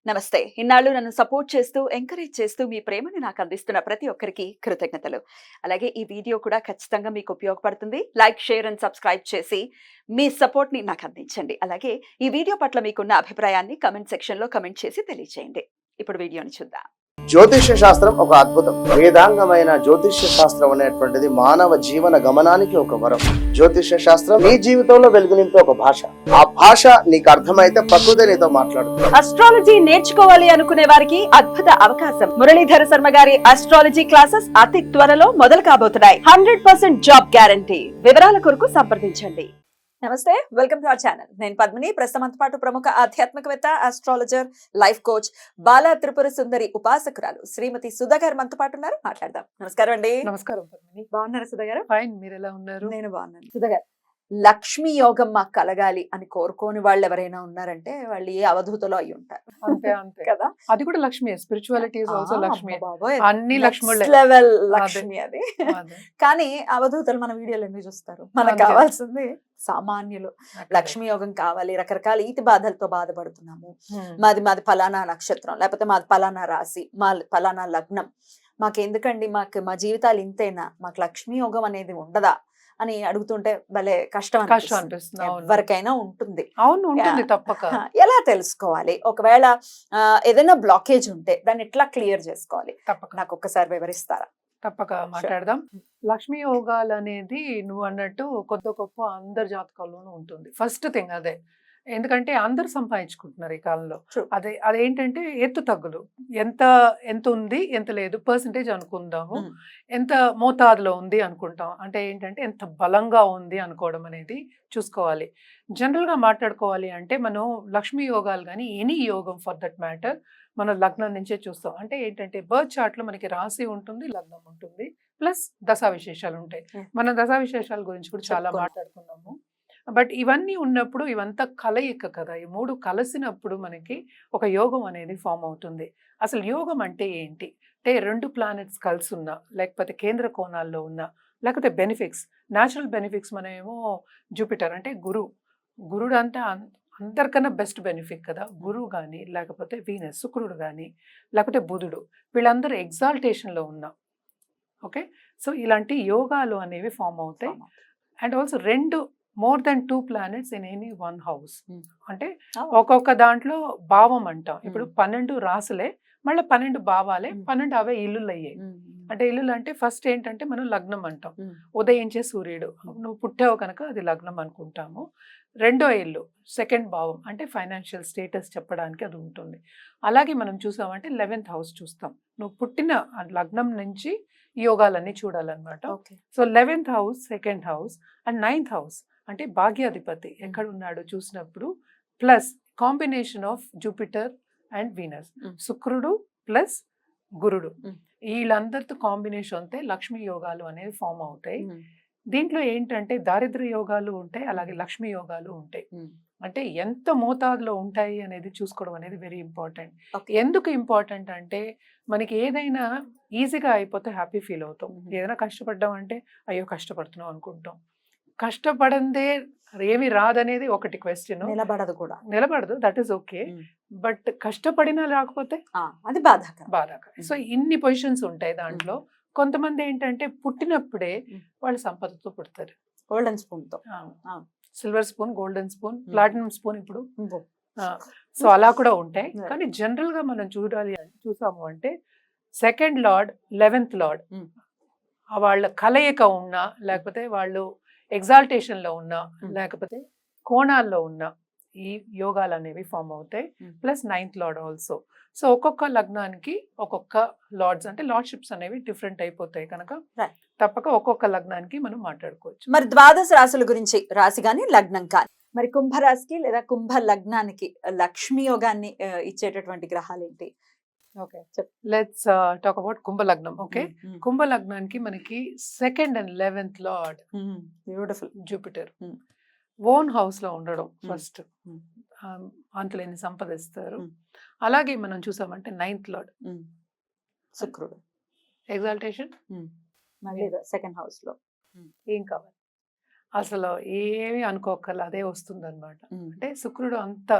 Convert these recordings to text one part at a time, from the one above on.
నమస్తే. ఇన్నాళ్ళు నన్ను సపోర్ట్ చేస్తూ, ఎంకరేజ్ చేస్తూ మీ ప్రేమని నాకు అందిస్తున్న ప్రతి ఒక్కరికి కృతజ్ఞతలు. అలాగే ఈ వీడియో కూడా ఖచ్చితంగా మీకు ఉపయోగపడుతుంది. లైక్, షేర్ అండ్ సబ్స్క్రైబ్ చేసి మీ సపోర్ట్‌ని నాకు అందించండి. అలాగే ఈ వీడియో పట్ల మీకున్న అభిప్రాయాన్ని కామెంట్ సెక్షన్‌లో కామెంట్ చేసి తెలియజేయండి. ఇప్పుడు వీడియోని చూద్దాం. జ్యోతిష్య శాస్త్రం ఒక అద్భుతం. వేదాంగమైన జ్యోతిష్య శాస్త్రం అనేటువంటిది మానవ జీవన గమనానికి ఒక వరం. జ్యోతిష్య శాస్త్రం నీ జీవితంలో వెలుగునింపే ఒక భాష. ఆ భాష నీకు అర్థమైతే ప్రకృతి నీతో మాట్లాడుతుంది. అస్ట్రాలజీ నేర్చుకోవాలి అనుకునే వారికి అద్భుత అవకాశం. మురళీధర శర్మ గారి అస్ట్రాలజీ క్లాసెస్ అతి త్వరలో మొదలు కాబోతున్నాయి. 100% జాబ్ గ్యారంటీ. వివరాల కొరకు సంప్రదించండి. నమస్తే, వెల్కమ్ టు అవర్ ఛానల్. నేను పద్మిని. ప్రస్తుతంతో పాటు ప్రముఖ ఆధ్యాత్మికవేత్త, astrologer, life coach, Bala Tripura Sundari ఉపాసకురాలు శ్రీమతి సుధా గారు మనతో పాటు ఉన్నారు. మాట్లాడదాం. నమస్కారం అండి. నమస్కారం పద్మిని. బాగున్నారా సుధా గారు? ఫైన్, మీరు ఎలా ఉన్నారు? నేను బాగున్నాను. సుధా గారు, లక్ష్మీ యోగం మాకు కలగాలి అని కోరుకోని వాళ్ళు ఎవరైనా ఉన్నారంటే వాళ్ళు ఏ అవధూతలో అయి ఉంటారు. అంతే అంతే కదా. అది కూడా Lakshmi. Spirituality is also Lakshmi. బాబోయ్, అన్ని లక్ష్ములే. లెవెల్ లక్ష్మి అది. అదే. కానీ అవధూతలు మన వీడియోలు ఎందుకు చూస్తారు? మనకు అంతే. కావాల్సింది సామాన్యులు. లక్ష్మీ యోగం కావాలి, రకరకాల ఈతి బాధలతో బాధపడుతున్నాము, మాది ఫలానా నక్షత్రం, లేకపోతే మాది ఫలానా రాశి, మా ఫలానా లగ్నం, మాకెందుకండి, మా జీవితాలు ఇంతేనా, మాకు లక్ష్మీ యోగం అనేది ఉండదా అని అడుగుతుంటే భలే కష్టం అనిపిస్తుంది. ఎవరికైనా ఉంటుంది. అవును, ఉంటుంది తప్పక. ఎలా తెలుసుకోవాలి? ఒకవేళ ఏదైనా బ్లాకేజ్ ఉంటే దాన్ని ఎట్లా క్లియర్ చేసుకోవాలి? తప్పక నాకు ఒక్కసారి వివరిస్తారా? తప్పక మాట్లాడదాం. లక్ష్మీ యోగాలు అనేది నువ్వు అన్నట్టు కొద్ది గొప్ప అందరి జాతకాల్లోనూ ఉంటుంది. ఫస్ట్ థింగ్ అదే. ఎందుకంటే అందరు సంపాదించుకుంటున్నారు ఈ కాలంలో. అదేంటంటే ఎత్తు తగ్గులు, ఎంత ఉంది ఎంత లేదు పర్సంటేజ్ అనుకుందాము, ఎంత మోతాదులో ఉంది అనుకుంటాం. అంటే ఏంటంటే ఎంత బలంగా ఉంది అనుకోవడం అనేది చూసుకోవాలి. జనరల్గా మాట్లాడుకోవాలి అంటే మనం లక్ష్మీ యోగాలు కానీ ఎనీ యోగం ఫర్ దట్ మ్యాటర్ మనం లగ్నం నుంచే చూస్తాం. అంటే ఏంటంటే బర్త్ చార్ట్లో మనకి రాశి ఉంటుంది, లగ్నం ఉంటుంది, ప్లస్ దశా విశేషాలు ఉంటాయి. మన దశా విశేషాల గురించి కూడా చాలా మాట్లాడుకున్నాము. బట్ ఇవన్నీ ఉన్నప్పుడు ఇవంతా కలయిక కదా. ఈ మూడు కలిసినప్పుడు మనకి ఒక యోగం అనేది ఫామ్ అవుతుంది. అసలు యోగం అంటే ఏంటి అంటే, రెండు ప్లానెట్స్ కలిసి ఉన్నా, లేకపోతే కేంద్ర కోణాల్లో ఉన్నా, లేకపోతే బెనిఫిక్స్, న్యాచురల్ బెనిఫిక్స్. మనమేమో జూపిటర్ అంటే గురుడు అంటే అందరికన్నా బెస్ట్ బెనిఫిట్ కదా. గురువు కానీ, లేకపోతే వీనస్ శుక్రుడు కానీ, లేకపోతే బుధుడు, వీళ్ళందరూ ఎగ్జాల్టేషన్లో ఉన్నా. ఓకే, సో ఇలాంటి యోగాలు అనేవి ఫామ్ అవుతాయి. And also more than 2 planets in any 1 house. అంటే ఒక్కొక్క దాంట్లో భావం అంటాం. ఇప్పుడు 12 రాసులే, మళ్ళీ 12 భావాలే, 12 అవే ఇల్లులు అయ్యాయి. అంటే ఇల్లులు అంటే ఫస్ట్ ఏంటంటే మనం లగ్నం అంటాం, ఉదయించే సూర్యుడు. నువ్వు పుట్టావు కనుక అది లగ్నం అనుకుంటాము. రెండో ఇల్లు సెకండ్ భావం, అంటే ఫైనాన్షియల్ స్టేటస్ చెప్పడానికి అది ఉంటుంది. అలాగే మనం చూసామంటే 11th house చూస్తాం. నువ్వు పుట్టిన లగ్నం నుంచి యోగాలన్నీ చూడాలన్నమాట. So 11th house, second house and 9th house అంటే భాగ్యాధిపతి ఎక్కడ ఉన్నాడో చూసినప్పుడు, plus combination of Jupiter and Venus, శుక్రుడు ప్లస్ గురుడు, వీళ్ళందరితో కాంబినేషన్ అయితే లక్ష్మీ యోగాలు అనేవి ఫామ్ అవుతాయి. దీంట్లో ఏంటంటే దారిద్ర్య యోగాలు ఉంటాయి, అలాగే లక్ష్మీ యోగాలు ఉంటాయి. అంటే ఎంత మోతాదులో ఉంటాయి అనేది చూసుకోవడం అనేది వెరీ ఇంపార్టెంట్. ఎందుకు ఇంపార్టెంట్ అంటే, మనకి ఏదైనా ఈజీగా అయిపోతే హ్యాపీ ఫీల్ అవుతాం. ఏదైనా కష్టపడ్డాం అంటే అయ్యో కష్టపడుతున్నాం అనుకుంటాం. కష్టపడందే ఏమి రాదనేది ఒకటి క్వశ్చన్. నిలబడదు, దట్ ఈస్ ఓకే. బట్ కష్టపడినా రాకపోతే అది బాధాకరం. సో ఇన్ని పొజిషన్స్ ఉంటాయి దాంట్లో. కొంతమంది ఏంటంటే పుట్టినప్పుడే వాళ్ళు సంపదతో పుడతారు. గోల్డెన్ స్పూన్ తో, silver spoon, golden spoon, platinum spoon ఇప్పుడు. సో అలా కూడా ఉంటాయి. కానీ జనరల్ గా మనం చూసాము అంటే సెకండ్ లార్డ్, 11th లార్డ్ వాళ్ళ కలయిక ఉన్నా, లేకపోతే వాళ్ళు ఎగ్జాల్టేషన్ లో ఉన్నా, లేకపోతే కోణాల్లో ఉన్నా ఈ యోగాలు అనేవి ఫామ్ అవుతాయి. Plus 9th lord also. So ఒక్కొక్క లగ్నానికి ఒక్కొక్క లార్డ్స్ అంటే లార్డ్షిప్స్ అనేవి డిఫరెంట్ అయిపోతాయి కనుక తప్పక ఒక్కొక్క లగ్నానికి మనం మాట్లాడుకోవచ్చు. మరి ద్వాదశ రాశుల గురించి, రాశి కానీ లగ్నం కానీ, మరి కుంభరాశికి లేదా కుంభ లగ్నానికి లక్ష్మీ యోగాన్ని ఇచ్చేటటువంటి గ్రహాలు ఏంటి? ఓకే, లెట్స్ టాక్ అబౌట్ కుంభ లగ్నం. ఓకే, కుంభ లగ్నానికి మనకి second and 11th lord beautiful Jupiter own house లో ఉండడం ఫస్ట్ అంతలేని సంపదిస్తారు. అలాగే మనం చూసామంటే 9th లార్డ్ శుక్రుడు ఎగ్జాల్టేషన్, సెకండ్ హౌస్ లో ఏం కావాలి. అసలు ఏమీ అనుకోకర్ల అదే వస్తుందన్నమాట. ఉమ్, అంటే శుక్రుడు అంత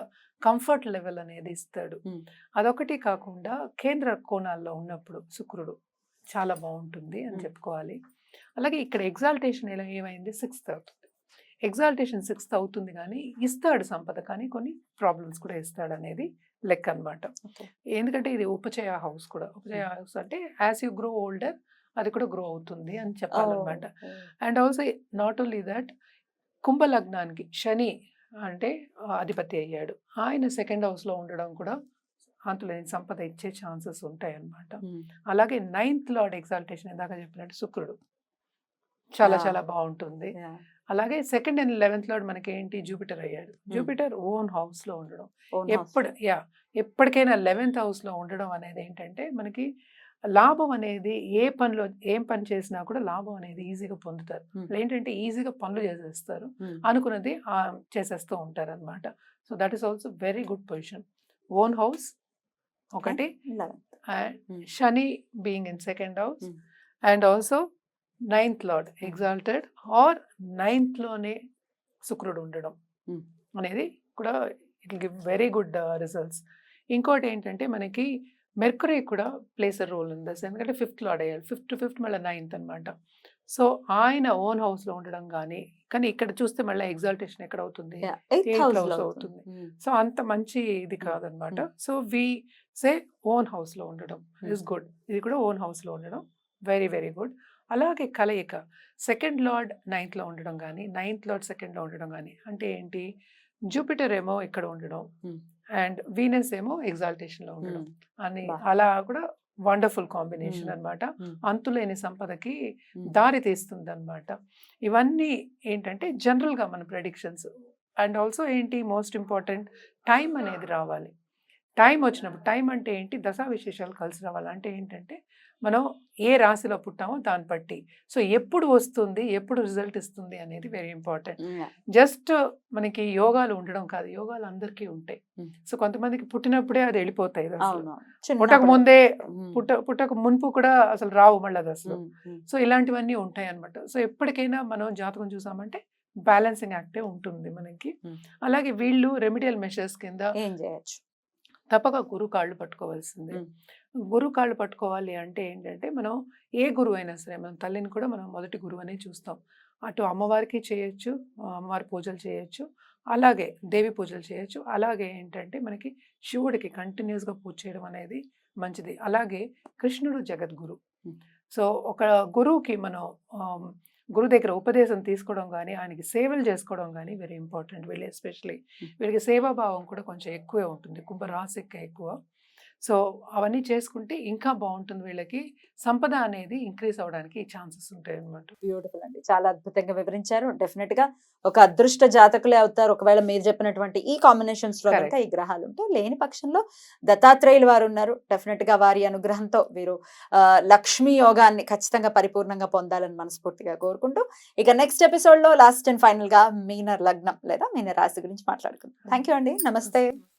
కంఫర్ట్ లెవెల్ అనేది ఇస్తాడు. ఉమ్, అదొకటి కాకుండా కేంద్ర కోణాల్లో ఉన్నప్పుడు శుక్రుడు చాలా బాగుంటుంది అని మ్మ్. చెప్పుకోవాలి. అలాగే ఇక్కడ ఎగ్జాల్టేషన్ ఏమైంది 6th అవుతుంది. ఎగ్జాల్టేషన్ 6th అవుతుంది కానీ ఇస్తాడు సంపద, కానీ కొన్ని ప్రాబ్లమ్స్ కూడా ఇస్తాడు అనేది లెక్క అన్నమాట. Okay. ఎందుకంటే ఇది ఉపచయ హౌస్ కూడా. ఉపచయ హౌస్ అంటే యాజ్ యూ గ్రో ఓల్డర్ అది కూడా గ్రో అవుతుంది అని చెప్పాలన్నమాట. And also not only that, కుంభలగ్నానికి శని అంటే అధిపతి అయ్యాడు. ఆయన 2nd హౌస్లో ఉండడం కూడా అంతులేని సంపద ఇచ్చే ఛాన్సెస్ ఉంటాయి అన్నమాట. ఉమ్, అలాగే 9th లార్డ్ ఎగ్జాల్టేషన్ ఇందాక చెప్పినట్టు శుక్రుడు చాలా Yeah. చాలా బాగుంటుంది. yeah. అలాగే 2nd అండ్ 11th లార్డ్ మనకి ఏంటి జూపిటర్ అయ్యాడు. జూపిటర్ ఓన్ హౌస్లో ఉండడం Own house. ఎప్పటికైనా 11th హౌస్లో ఉండడం అనేది ఏంటంటే మనకి లాభం అనేది ఏం పని చేసినా కూడా లాభం అనేది ఈజీగా పొందుతారు. Hmm. వాళ్ళు ఏంటంటే ఈజీగా పనులు చేసేస్తారు, ఉమ్, అనుకున్నది చేసేస్తూ ఉంటారు అనమాట. So that is also very good position. Own house ఒకటి, 11th. And Hmm. శని being in 2nd house, Hmm. And also 9th lord exalted or 9th లోనే శుక్రుడు ఉండడం Hmm. అనేది కూడా it will give very good results. ఇంకోటి ఏంటంటే మనకి మెర్కురీ కూడా ప్లేస్ రోల్ ఉంది. ఎందుకంటే 5th లార్డ్ అయ్యాడు. 5th to 5th మళ్ళీ 9th అనమాట. సో ఆయన ఓన్ హౌస్లో ఉండడం కానీ ఇక్కడ చూస్తే మళ్ళీ ఎగ్జాల్టేషన్ ఎక్కడ అవుతుంది, Yeah, 8th 8th house house లో అవుతుంది. ఉమ్, సో అంత మంచి ఇది కాదనమాట. Mm. So we say own హౌస్లో ఉండడం ఇస్ గుడ్. ఇది కూడా ఓన్ హౌస్లో ఉండడం వెరీ వెరీ గుడ్. అలాగే కలయిక 2nd లార్డ్ 9th లో ఉండడం కానీ 9th లార్డ్ 2nd లో ఉండడం కానీ అంటే ఏంటి, జూపిటర్ ఏమో ఇక్కడ ఉండడం Mm. అండ్ వీనస్ ఏమో ఎగ్జాల్టేషన్ లో ఉండడం ఉమ్, అని బా. అలా కూడా వండర్ఫుల్ కాంబినేషన్ Mm. అన్నమాట. Mm. అంతులేని సంపదకి ఉమ్, దారి తీస్తుంది అనమాట. ఇవన్నీ ఏంటంటే జనరల్ గా మన ప్రెడిక్షన్స్. అండ్ ఆల్సో ఏంటి మోస్ట్ ఇంపార్టెంట్, టైం అనేది రావాలి. టైం వచ్చినప్పుడు, టైం అంటే ఏంటి, దశా విశేషాలు కలిసి రావాలి. అంటే ఏంటంటే మనం ఏ రాశిలో పుట్టామో దాన్ని బట్టి, సో ఎప్పుడు వస్తుంది, ఎప్పుడు రిజల్ట్ ఇస్తుంది అనేది వెరీ ఇంపార్టెంట్. yeah. జస్ట్ మనకి యోగాలు ఉండడం కాదు, యోగాలు అందరికీ ఉంటాయి. Mm. సో కొంతమందికి పుట్టినప్పుడే అది వెళ్ళిపోతాయి అసలు. అవును. పుట్టక చిన్నప్పుడు. ముందే ఉమ్, పుట్టక మున్పు కూడా అసలు రావు మళ్ళీ అది అసలు. ఉమ్, ఉమ్, సో ఇలాంటివన్నీ ఉంటాయి అన్నమాట. సో ఎప్పటికైనా మనం జాతకం చూసామంటే బ్యాలెన్సింగ్ యాక్టే ఉంటుంది మనకి. Mm. అలాగే వీళ్ళు రెమిడియల్ మెషర్స్ కింద ఏం చేయొచ్చు? తప్పక గురువు కాళ్ళు పట్టుకోవాల్సిందే. Mm. గురువు కాళ్ళు పట్టుకోవాలి అంటే ఏంటంటే మనం ఏ గురువు అయినా సరే, మనం తల్లిని కూడా మనం మొదటి గురువు అనే చూస్తాం. అటు అమ్మవారికి చేయొచ్చు, అమ్మవారి పూజలు చేయొచ్చు, అలాగే దేవి పూజలు చేయొచ్చు. అలాగే ఏంటంటే మనకి శివుడికి కంటిన్యూస్గా పూజ చేయడం అనేది మంచిది. అలాగే కృష్ణుడు జగద్గురు. Mm. సో ఒక గురువుకి మనం గురువు దగ్గర ఉపదేశం తీసుకోవడం కానీ, ఆయనకి సేవలు చేసుకోవడం కానీ వెరీ ఇంపార్టెంట్. వీళ్ళు ఎస్పెషలీ వీళ్ళకి సేవాభావం కూడా కొంచెం ఎక్కువే ఉంటుంది, కుంభరాశికి ఎక్కువ. సో అవన్నీ చేసుకుంటే ఇంకా బాగుంటుంది. వీళ్ళకి సంపద అనేది ఇంక్రీజ్ అవడానికి ఛాన్సెస్ ఉంటాయి అన్నమాట. బ్యూటిఫుల్ అండి, చాలా అద్భుతంగా వివరించారు. డెఫినెట్ గా ఒక అదృష్ట జాతకులే అవుతారు ఒకవేళ మీరు చెప్పినటువంటి ఈ కాంబినేషన్స్ లో కనుక ఈ గ్రహాలు ఉంటే. లేని పక్షంలో దత్తాత్రేయులు వారు ఉన్నారు. డెఫినెట్ గా వారి అనుగ్రహంతో వీరు లక్ష్మీ యోగాన్ని ఖచ్చితంగా పరిపూర్ణంగా పొందాలని మనస్ఫూర్తిగా కోరుకుంటూ, ఇక నెక్స్ట్ ఎపిసోడ్ లో లాస్ట్ అండ్ ఫైనల్ గా మీన లగ్నం లేదా మీన రాశి గురించి మాట్లాడుకుందాం. థ్యాంక్ యూ అండి, నమస్తే.